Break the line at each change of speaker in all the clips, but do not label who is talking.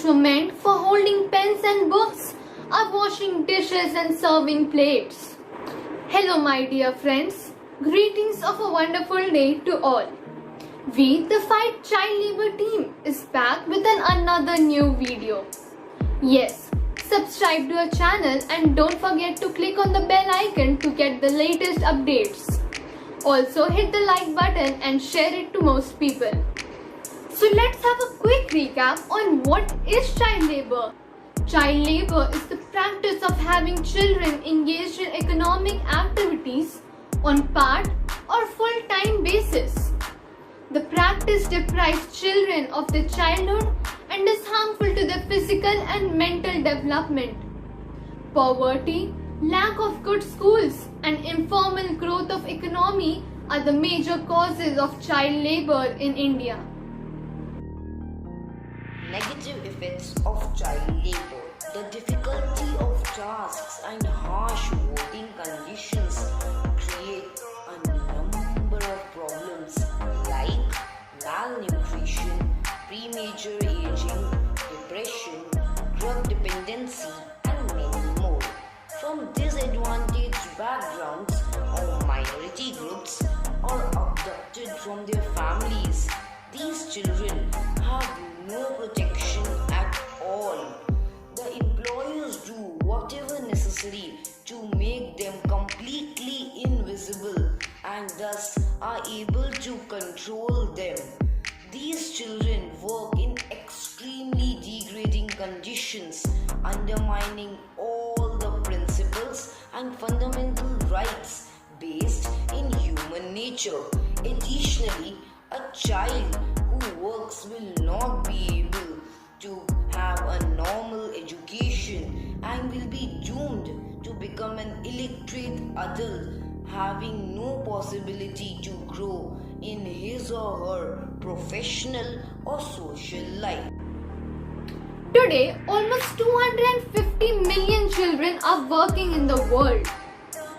were meant for holding pens and books are washing dishes and serving plates. Hello my dear friends, greetings of a wonderful day to all. We, the Fight Child Labour team, is back with another new video. Yes, subscribe to our channel and don't forget to click on the bell icon to get the latest updates. Also hit the like button and share it to most people. So let's have a quick recap on what is child labour. Child labour is the practice of having children engaged in economic activities on part or full-time basis. The practice deprives children of their childhood and is harmful to their physical and mental development. Poverty, lack of good schools, and informal growth of economy are the major causes of child labour in India.
Negative effects of child labor. The difficulty of tasks and harsh working conditions create a number of problems like malnutrition, premature aging, depression, drug dependency, and many more. From disadvantaged backgrounds or minority groups or abducted from their families, these children have no protection at all. The employers do whatever necessary to make them completely invisible and thus are able to control them. These children work in extremely degrading conditions, undermining all the principles and fundamental rights based in human nature. Additionally, a child who works will not be able to have a normal education and will be doomed to become an illiterate adult, having no possibility to grow in his or her professional or social life.
Today, almost 250 million children are working in the world.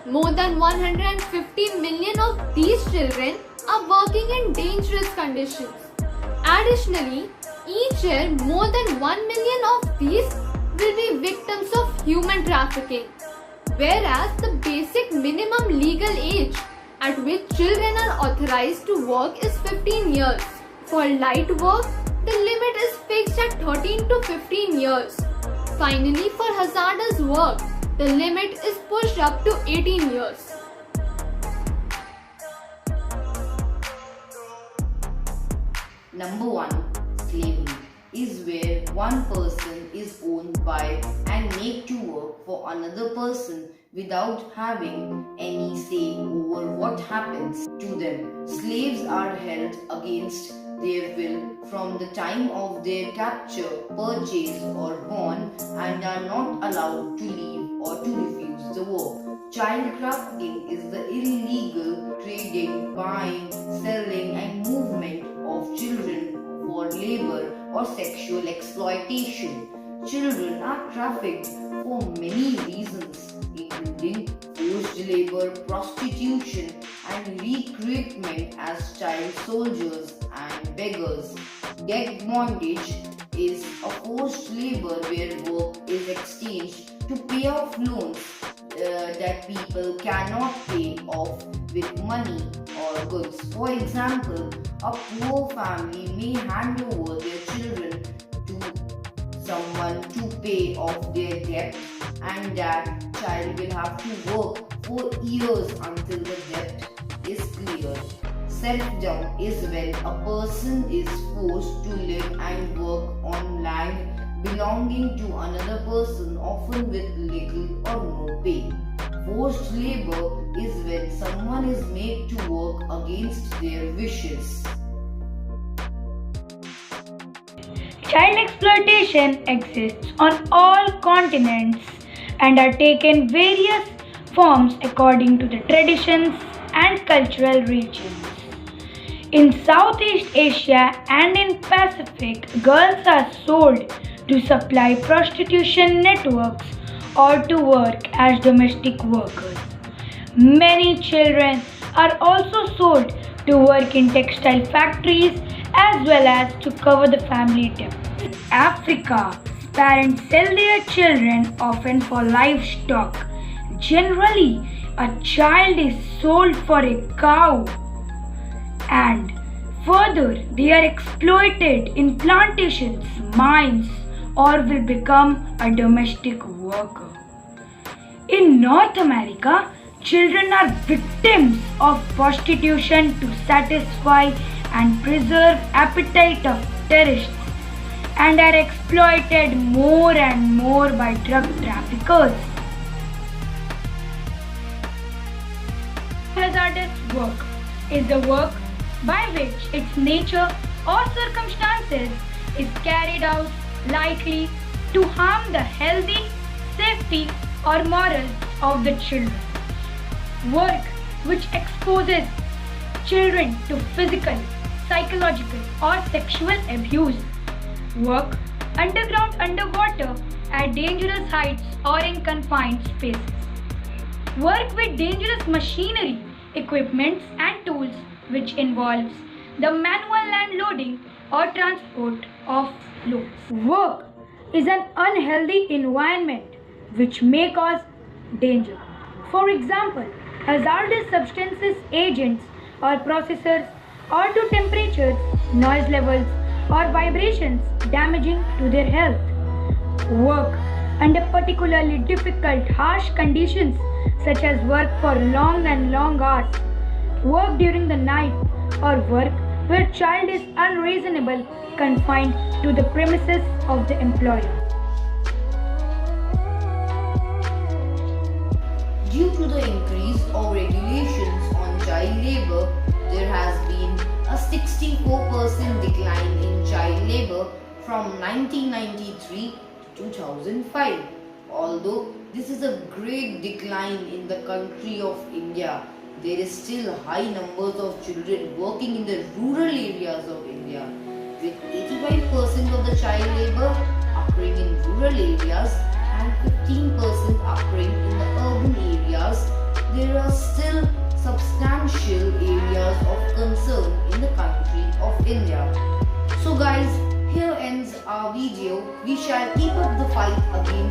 More than 150 million of these children are working in dangerous conditions. Additionally, each year more than 1 million of these will be victims of human trafficking, whereas the basic minimum legal age at which children are authorized to work is 15 years. For light work, the limit is fixed at 13 to 15 years. Finally, for hazardous work, the limit is pushed up to 18 years.
Number 1. Slavery is where one person is owned by and made to work for another person without having any say over what happens to them. Slaves are held against their will from the time of their capture, purchase or born and are not allowed to leave or to refuse the work. Child trafficking is the illegal trading, buying, selling and movement of children for labor or sexual exploitation. Children are trafficked for many reasons, including forced labor, prostitution, and recruitment as child soldiers and beggars. Debt bondage is a forced labor where work is exchanged to pay off loans that people cannot pay off with money or goods. For example, a poor family may hand over their children to someone to pay off their debt, and that child will have to work for years until the debt is cleared. Serfdom is when a person is forced to live and work on land belonging to another person, often with little or no pay. Forced labor is when someone is made to work against their wishes.
Child exploitation exists on all continents and are taken various forms according to the traditions and cultural regions. In Southeast Asia and in Pacific, girls are sold to supply prostitution networks or to work as domestic workers. Many children are also sold to work in textile factories as well as to cover the family debt. Africa, parents sell their children often for livestock. Generally, a child is sold for a cow, and further, they are exploited in plantations, mines, or will become a domestic worker. In North America, children are victims of prostitution to satisfy and preserve appetite of terrorists and are exploited more and more by drug traffickers. Hazardous work is the work by which its nature or circumstances is carried out likely to harm the healthy, safety or morals of the children. Work which exposes children to physical, psychological or sexual abuse. Work underground, underwater, at dangerous heights or in confined spaces. Work with dangerous machinery, equipments and tools which involves the manual land loading or transport of loads. Work is an unhealthy environment which may cause danger. For example, hazardous substances, agents or processors or to temperatures, noise levels or vibrations damaging to their health. Work under particularly difficult, harsh conditions such as work for long and long hours, work during the night or work where child is unreasonable confined to the premises of the employer.
Due to the increase of regulations on child labor, there has been a 64% decline in child labor from 1993 to 2005. Although this is a great decline in the country of India, there is still high numbers of children working in the rural areas of India, with 85% of the child labor occurring in rural areas and 15% occurring in the urban areas. There are still substantial areas of concern in the country of India. So guys, here ends our video. We shall keep up the fight against